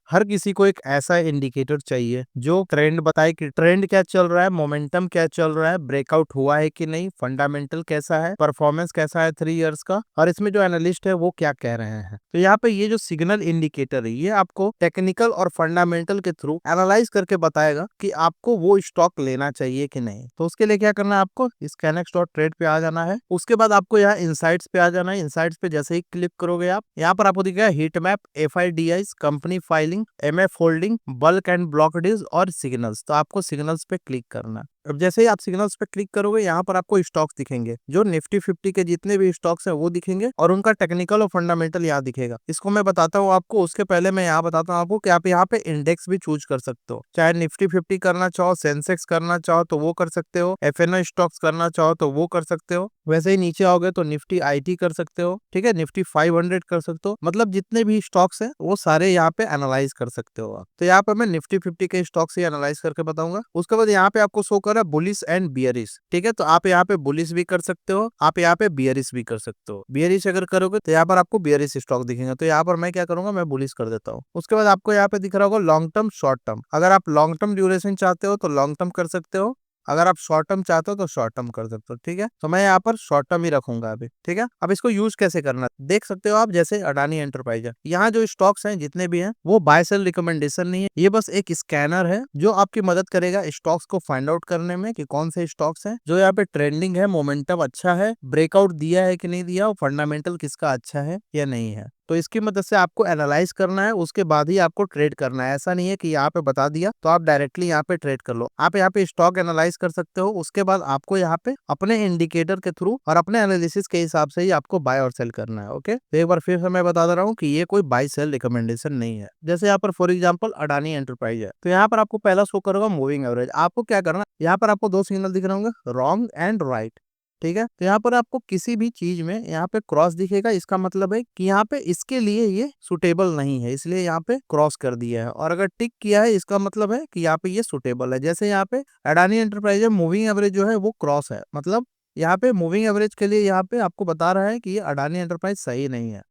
हर किसी को एक ऐसा इंडिकेटर चाहिए जो ट्रेंड बताए कि ट्रेंड क्या चल रहा है, मोमेंटम क्या चल रहा है, ब्रेकआउट हुआ है कि नहीं, फंडामेंटल कैसा है, परफॉर्मेंस कैसा है 3 इयर्स का, और इसमें जो एनालिस्ट है वो क्या कह रहे हैं। तो यहाँ पे ये जो सिग्नल इंडिकेटर है ये आपको टेक्निकल और फंडामेंटल के थ्रू एनालाइज करके बताएगा कि आपको वो स्टॉक लेना चाहिए कि नहीं। तो उसके लिए क्या करना है, आपको scanex.trade पे आ जाना है। उसके बाद आपको यहाँ इनसाइट्स पे आ जाना है। इनसाइट्स पे जैसे ही क्लिक करोगे आप, यहाँ पर आपको दिखेगा heat map, FIDIs, company filing, MF holding, bulk and block deals और सिग्नल्स। तो आपको सिग्नल्स पे क्लिक करना है। अब जैसे ही आप सिग्नल्स पे क्लिक करोगे यहाँ पर आपको स्टॉक्स दिखेंगे, जो निफ्टी 50 के जितने भी स्टॉक्स हैं वो दिखेंगे और उनका टेक्निकल और फंडामेंटल यहाँ दिखेगा। इसको मैं बताता हूँ आपको, उसके पहले मैं यहाँ बताता हूँ आपको कि आप यहाँ पे इंडेक्स भी चूज कर सकते हो। चाहे निफ्टी 50 करना चाहो, सेंसेक्स करना चाहो तो वो कर सकते हो, FNO स्टॉक्स करना चाहो तो वो कर सकते हो। वैसे ही नीचे आओगे तो निफ्टी IT कर सकते हो, ठीक है, निफ्टी 500 कर सकते हो। मतलब जितने भी स्टॉक्स हैं वो सारे यहाँ पे एनालाइज कर सकते हो आप। तो यहाँ पे मैं निफ्टी 50 के स्टॉक्स ही एनालाइज करके बताऊंगा। उसके बाद यहाँ पे आपको शो कर रहा है बुलिश एंड बियरिश, ठीक है। तो आप यहाँ पे बुलिश भी कर सकते हो, आप यहाँ पे बियरिश भी कर सकते हो। बियरिश अगर करोगे तो यहाँ पर आपको बियरिश स्टॉक दिखेंगे। तो यहाँ पर मैं क्या करूंगा, मैं बुलिश कर देता हूँ। उसके बाद आपको यहाँ पे दिख रहा होगा लॉन्ग टर्म, शॉर्ट टर्म। अगर आप लॉन्ग टर्म ड्यूरेशन चाहते हो तो लॉन्ग टर्म कर सकते हो, अगर आप शॉर्ट टर्म चाहते हो तो शॉर्ट टर्म कर सकते हो, ठीक है। तो मैं यहाँ पर शॉर्ट टर्म ही रखूंगा अभी, ठीक है। अब इसको यूज कैसे करना है देख सकते हो आप। जैसे अडानी एंटरप्राइज है, यहाँ जो स्टॉक्स हैं जितने भी हैं वो बाय सेल रिकमेंडेशन नहीं है, ये बस एक स्कैनर है जो आपकी मदद करेगा स्टॉक्स को फाइंड आउट करने में कि कौन से स्टॉक्स हैं जो यहाँ पे ट्रेंडिंग है, मोमेंटम अच्छा है, ब्रेकआउट दिया है कि नहीं दिया, और फंडामेंटल किसका अच्छा है या नहीं है। तो इसकी मदद से आपको एनालाइज करना है, उसके बाद ही आपको ट्रेड करना है। ऐसा नहीं है कि यहाँ पे बता दिया तो आप डायरेक्टली यहाँ पे ट्रेड कर लो। आप यहाँ पे स्टॉक एनालाइज कर सकते हो, उसके बाद आपको यहाँ पे अपने इंडिकेटर के थ्रू और अपने एनालिसिस के हिसाब से ही आपको बाय और सेल करना है। ओके, तो एक बार फिर से मैं बता दे रहा हूँ कि ये कोई बाय सेल रिकमेंडेशन नहीं है। जैसे यहाँ पर फॉर एग्जाम्पल अडानी एंटरप्राइज है, तो यहाँ पर आपको पहला शो करेगा मूविंग एवरेज। आपको क्या करना, यहाँ पर आपको दो सिग्नल दिख रहे होंगे, रॉन्ग एंड राइट, ठीक है। तो यहाँ पर आपको किसी भी चीज में यहाँ पे क्रॉस दिखेगा, इसका मतलब है कि यहाँ पे इसके लिए ये सुटेबल नहीं है, इसलिए यहाँ पे क्रॉस कर दिया है। और अगर टिक किया है इसका मतलब है कि यहाँ पे ये सुटेबल है। जैसे यहाँ पे अडानी एंटरप्राइज मूविंग एवरेज जो है वो क्रॉस है, मतलब यहाँ पे मूविंग एवरेज के लिए यहाँ पे आपको बता रहा है कि ये अडानी एंटरप्राइज सही नहीं है,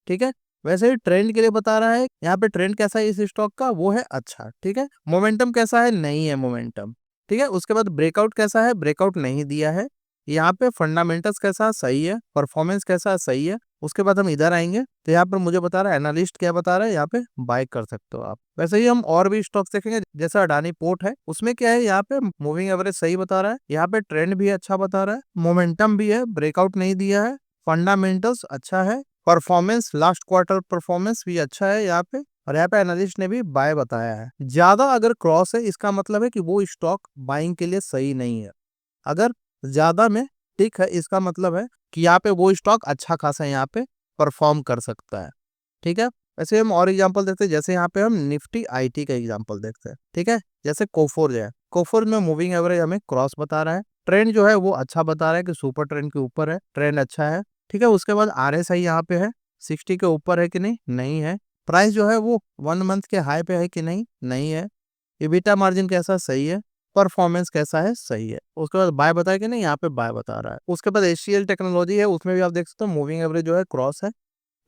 ठीक है। वैसे ही ट्रेंड के लिए बता रहा है, यहाँ पे ट्रेंड कैसा है इस स्टॉक का, वो है अच्छा, ठीक है। मोमेंटम कैसा है, नहीं है मोमेंटम, ठीक है। उसके बाद ब्रेकआउट कैसा है, ब्रेकआउट नहीं दिया है। यहाँ पे फंडामेंटल्स कैसा सही है, परफॉर्मेंस कैसा सही है। उसके बाद हम इधर आएंगे तो यहाँ पर मुझे बता रहा है एनालिस्ट क्या बता रहा है, यहाँ पे बाय कर सकते हो आप। वैसे ही हम और भी स्टॉक्स देखेंगे, जैसा अडानी पोर्ट है, उसमें क्या है, यहाँ पे मूविंग एवरेज सही बता रहा है, यहाँ पे ट्रेंड भी अच्छा बता रहा है, मोमेंटम भी है, ब्रेकआउट नहीं दिया है, फंडामेंटल्स अच्छा है, परफॉर्मेंस लास्ट क्वार्टर परफॉर्मेंस भी अच्छा है यहाँ पे, और यहाँ पे एनालिस्ट ने भी बाय बताया है। ज्यादा अगर क्रॉस है इसका मतलब है कि वो स्टॉक बाइंग के लिए सही नहीं है। अगर ज्यादा में टिक है इसका मतलब है कि यहाँ पे वो स्टॉक अच्छा खासा यहाँ पे परफॉर्म कर सकता है, ठीक है। वैसे हम और एग्जांपल देखते हैं, जैसे यहाँ पे हम निफ्टी IT का एग्जांपल देखते हैं, ठीक है। जैसे कोफोर्ज है, कोफोर्ज में मूविंग एवरेज हमें क्रॉस बता रहा है, ट्रेंड जो है वो अच्छा बता रहा है कि सुपर ट्रेंड के ऊपर है, ट्रेंड अच्छा है, ठीक है। उसके बाद RSI यहाँ पे है 60 के ऊपर है कि नहीं, नहीं है। प्राइस जो है वो 1 मंथ के हाई पे है कि नहीं, नहीं है। EBITDA मार्जिन कैसा, सही है। परफॉर्मेंस कैसा है, सही है। उसके बाद बाय बताया कि नहीं, यहाँ पे बाय बता रहा है। उसके बाद HCL टेक्नोलॉजी है, उसमें भी आप देख सकते हो मूविंग एवरेज जो है क्रॉस है,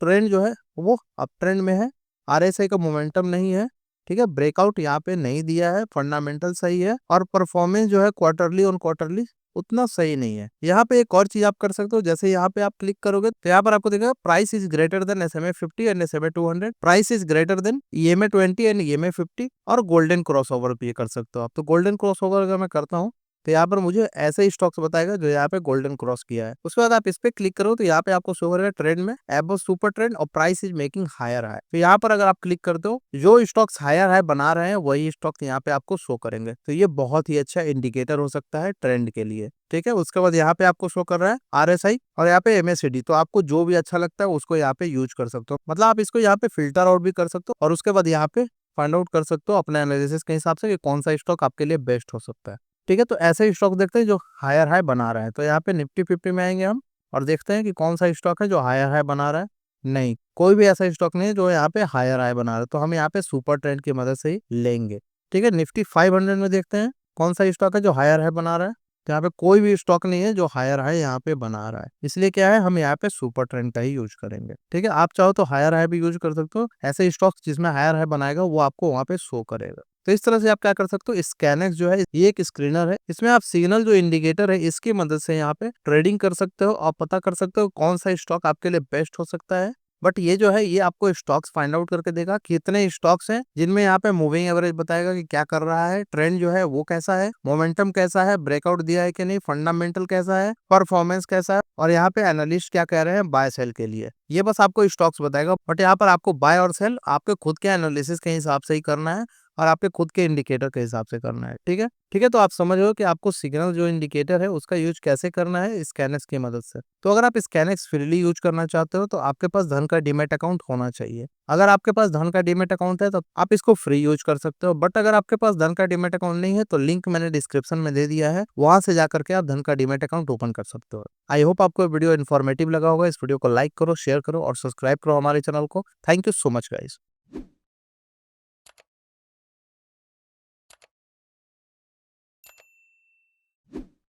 ट्रेंड जो है वो अप ट्रेंड में है, RSI का मोमेंटम नहीं है, ठीक है। ब्रेकआउट यहाँ पे नहीं दिया है, फंडामेंटल सही है, और परफॉर्मेंस जो है क्वार्टरली ऑन क्वार्टरली उतना सही नहीं है। यहाँ पे एक और चीज आप कर सकते हो, जैसे यहाँ पे आप क्लिक करोगे तो यहाँ पर आपको दिखेगा price is greater than SMA 50 and SMA 200, price is greater than EMA 20 and EMA 50, और गोल्डन क्रॉसओवर भी कर सकते हो आप। तो गोल्डन क्रॉसओवर अगर मैं करता हूँ तो यहाँ पर मुझे ऐसे ही स्टॉक्स बताएगा जो यहाँ पे गोल्डन क्रॉस किया है। उसके बाद आप इस पे क्लिक करो तो यहाँ पे आपको शो करेगा ट्रेंड में एबव सुपर ट्रेंड और price is making higher high. तो यहाँ पर अगर आप क्लिक करते हो, जो स्टॉक्स हायर हाई बना रहे हैं वही स्टॉक्स यहाँ पे आपको शो करेंगे। तो ये बहुत ही अच्छा इंडिकेटर हो सकता है ट्रेंड के लिए, ठीक है। उसके बाद यहाँ पे आपको शो कर रहा है RSI और यहाँ पे MACD। तो आपको जो भी अच्छा लगता है उसको यहाँ पे यूज कर सकते हो, मतलब आप इसको यहाँ पे फिल्टर आउट भी कर सकते हो, और उसके बाद यहाँ पे फाइंड आउट कर सकते हो अपने एनालिसिस के हिसाब से कि कौन सा स्टॉक आपके लिए बेस्ट हो सकता है, ठीक है। तो ऐसे स्टॉक देखते हैं जो हायर हाई बना रहा है। तो यहाँ पे निफ्टी 50 में आएंगे हम और देखते हैं कि कौन सा स्टॉक है जो हायर हाई बना रहा है। नहीं, कोई भी ऐसा स्टॉक नहीं है जो यहाँ पे हायर हाई बना रहा है, तो हम यहाँ पे सुपर ट्रेंड की मदद से ही लेंगे, ठीक है। निफ्टी 500 में देखते हैं कौन सा स्टॉक है जो हायर हाई बना रहा है। तो यहाँ पे कोई भी स्टॉक नहीं है जो हायर हाई यहाँ पे बना रहा है, इसलिए क्या है हम यहाँ पे सुपर ट्रेंड का ही यूज करेंगे। ठीक है, आप चाहो तो हायर हाई भी यूज कर सकते हो, ऐसे स्टॉक्स जिसमें हायर हाई बनाएगा वो आपको वहाँ पे शो करेगा। तो इस तरह से आप क्या कर सकते हो, स्कैनेक्स जो है ये एक स्क्रीनर है, इसमें आप सिग्नल जो इंडिकेटर है इसकी मदद से यहाँ पे ट्रेडिंग कर सकते हो और पता कर सकते हो कौन सा स्टॉक आपके लिए बेस्ट हो सकता है। बट ये जो है ये आपको स्टॉक्स फाइंड आउट करके देगा कितने स्टॉक्स हैं जिनमें यहाँ पे मूविंग एवरेज बताएगा कि क्या कर रहा है, ट्रेंड जो है वो कैसा है, मोमेंटम कैसा है, ब्रेकआउट दिया है कि नहीं, फंडामेंटल कैसा है, परफॉर्मेंस कैसा है, और यहाँ पे एनालिस्ट क्या कह रहे हैं बाय सेल के लिए। ये बस आपको स्टॉक्स बताएगा, बट यहाँ पर आपको बाय और सेल आपके खुद के एनालिसिस के हिसाब से ही करना है और आपके खुद के इंडिकेटर के हिसाब से करना है। ठीक है, ठीक है, तो आप समझ रहे हो कि आपको सिग्नल जो इंडिकेटर है उसका यूज कैसे करना है स्कैनर्स की मदद से। तो अगर आप स्कैनर्स फ्रीली यूज करना चाहते हो तो आपके पास धन का डीमैट अकाउंट होना चाहिए। अगर आपके पास धन का डीमैट अकाउंट है तो आप इसको फ्री यूज कर सकते हो, बट अगर आपके पास धन का डीमैट अकाउंट नहीं है तो लिंक मैंने डिस्क्रिप्शन में दे दिया है, वहां से जाकर के आप धन का डीमैट अकाउंट ओपन कर सकते हो। आई होप आपको वीडियो इन्फॉर्मेटिव लगा होगा। इस वीडियो को लाइक करो, शेयर करो और सब्सक्राइब करो हमारे चैनल को। Thank you so much guys.